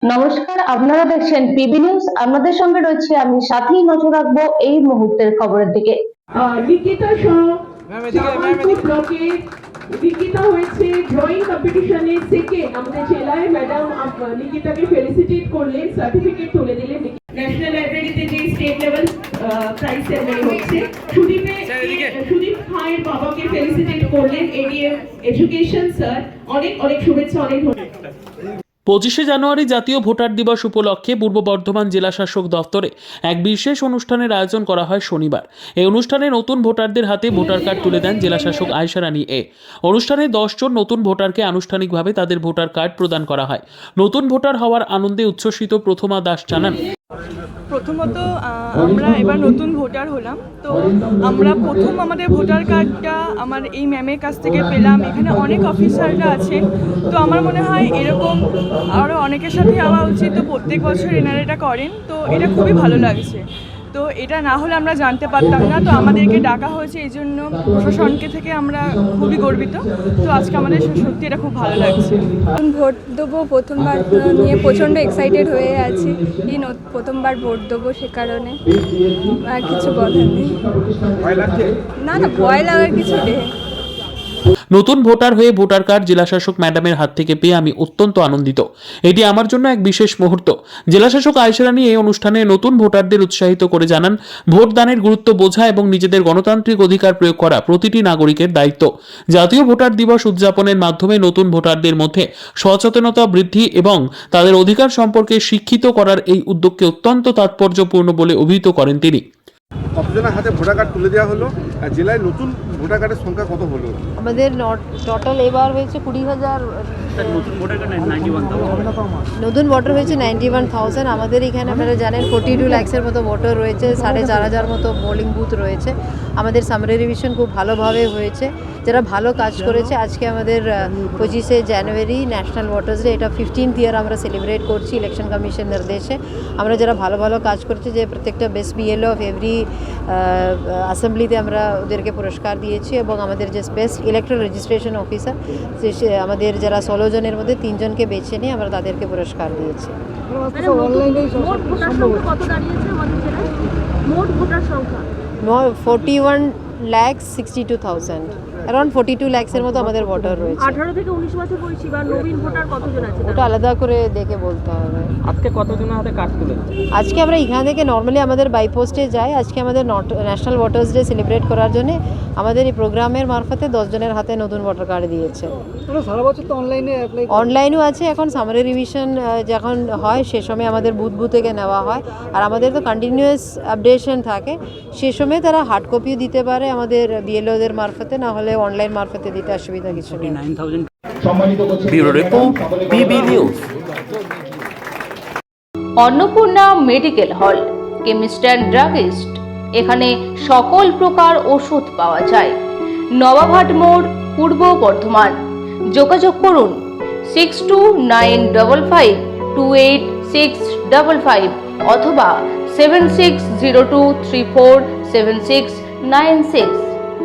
নমস্কার, আপনারা দেখছেন পিবি নিউজ। আপনাদের সঙ্গে রয়েছে আমি, সাথেই নজর রাখবো এই মুহূর্তের খবরের দিকে। নিকিতা সহ জামালপুর ব্লকে নিকিতা হয়েছে ড্রয়িং কম্পিটিশনে সেকেন্ড। আমাদের জেলায় ম্যাডাম নিকিতাকে ফেলিসিটেট করলেন, সার্টিফিকেট তুলে দিলেন। ন্যাশনাল লাইব্রেরিতে যে স্টেট লেভেল প্রাইজ সেরেমনি হচ্ছে, সুদীপ খায়ের বাবাকে ফেলিসিটেট করলেন এডিএম এডুকেশন স্যার। অনেক অনেক শুভেচ্ছা, অনেক ধন্যবাদ। 25শে জানুয়ারি জাতীয় ভোটার দিবস উপলক্ষে পূর্ব বর্ধমান জেলা শাসক দফতরে এক বিশেষ অনুষ্ঠানের আয়োজন করা হয় শনিবার। এই অনুষ্ঠানে নতুন ভোটারদের হাতে ভোটার কার্ড তুলে দেন জেলা শাসক আয়েশা রানী এ। অনুষ্ঠানে 10 জন নতুন ভোটারকে আনুষ্ঠানিকভাবে তাদের ভোটার কার্ড প্রদান করা হয়। নতুন ভোটার হওয়ার আনন্দে উচ্ছ্বসিত প্রথমা দাস জানান, প্রথমত আমরা এবার নতুন ভোটার হলাম, তো আমরা প্রথম আমাদের ভোটার কার্ডটা আমার এই ম্যামের কাছ থেকে পেলাম। এখানে অনেক অফিসাররা আছেন, তো আমার মনে হয় এরকম আরও অনেকের সাথে হওয়া উচিত। তো প্রত্যেক বছর এনারা এটা করেন, তো এটা খুবই ভালো লাগছে। তো এটা না হলে আমরা জানতে পারতাম না, তো আমাদেরকে ডাকা হয়েছে, এই জন্য প্রশাসনকে থেকে আমরা খুবই গর্বিত। তো আজকে আমাদের সত্যি এটা খুব ভালো লাগছে। ভোট দেবো প্রথমবার নিয়ে প্রচণ্ড এক্সাইটেড হয়ে আছি। প্রথমবার ভোট দেবো, সে কারণে আর কিছু বলার নেই। না না, ভয় লাগার কিছু নেই। নতুন ভোটার হয়ে ভোটার কার্ড জেলাশাসক ম্যাডামের হাত থেকে পেয়ে আমি অত্যন্ত আনন্দিত। এটি আমার জন্য এক বিশেষ মুহূর্ত। জেলাশাসক আয়েশা রানী এই অনুষ্ঠানে নতুন ভোটারদের উৎসাহিত করে জানান, ভোট দানের গুরুত্ব বোঝা এবং নিজেদের গণতান্ত্রিক অধিকার প্রয়োগ করা প্রতিটি নাগরিকের দায়িত্ব। জাতীয় ভোটার দিবস উদযাপনের মাধ্যমে নতুন ভোটারদের মধ্যে সচেতনতা বৃদ্ধি এবং তাদের অধিকার সম্পর্কে শিক্ষিত করার এই উদ্যোগকে অত্যন্ত তাৎপর্যপূর্ণ বলে অভিহিত করেন তিনি। কতজনের হাতে ভোটার কার্ড তুলে দেওয়া হলো, আর জেলায় নতুন ভোটার কার্ডের সংখ্যা কত হলো? আমাদের টোটাল এবার হয়েছে 20,000। নতুন ভোটার হয়েছে 91,000। আমাদের এখানে আপনারা জানেন 42 লাখের মতো ভোটার রয়েছে, 4,500 মতো পোলিং বুথ রয়েছে। আমাদের সামারি রিভিশন খুব ভালোভাবে হয়েছে, যারা ভালো কাজ করেছে। আজকে আমাদের 25শে জানুয়ারি ন্যাশনাল ভোটার্স ডে, এটা 15th ইয়ার আমরা সেলিব্রেট করছি ইলেকশন কমিশন নির্দেশে। আমরা যারা ভালো ভালো কাজ করছে, যে প্রত্যেকটা বেস্ট বিএলও অফ এভরি অ্যাসেম্বলিতে আমরা ওদেরকে পুরস্কার দিয়েছি, এবং আমাদের যে বেস্ট ইলেকট্রাল রেজিস্ট্রেশন অফিসার, আমাদের যারা 16 জনের মধ্যে 3 জনকে বেছে নিয়ে আমরা তাদেরকে পুরস্কার দিয়েছি। মোট ভোটার সংখ্যা কত দাঁড়িয়েছে আমাদের জেলায়? মোট ভোটার সংখ্যা 41,62,000, অ্যারাউন্ড 42 লাখের মতো আমাদের ভোটার রয়েছে। 18 থেকে 19 বছর বয়সী বা নবীন ভোটার কতজন আছে? ওটা আলাদা করে দেখে বলতে হবে। আজকে কতজনের হাতে কার্ড তুলে? আজকে আমরা এখান থেকে নর্মালি আমাদের বাই পোস্টে যাই। আজকে আমাদের ন্যাশনাল ভোটার্স ডে সেলিব্রেট করার জন্য আমাদের এই প্রোগ্রামের মারফতে 10 জনের হাতে নতুন ভোটার কার্ড দিয়েছে। সারা বছর তো অনলাইনও আছে। এখন সামারি রিভিশন যখন হয় সে সময় আমাদের বুথ থেকে নেওয়া হয়, আর আমাদের তো কন্টিনিউয়াস আপডেশন থাকে। সে সময় তারা হার্ড কপিও দিতে পারে আমাদের বিএলওদের মারফতে, না হলে অনলাইন মারফতে দিতে অসুবিধা কিছু নেই। Bureau report, PB news. Annapurna medical hall, chemist and druggist. এখানে সকল প্রকার ওষুধ পাওয়া যায়। নবাবহাট মোড়, পূর্ব বর্ধমান। যোগাযোগ করুন 6295528655 অথবা 7602347696।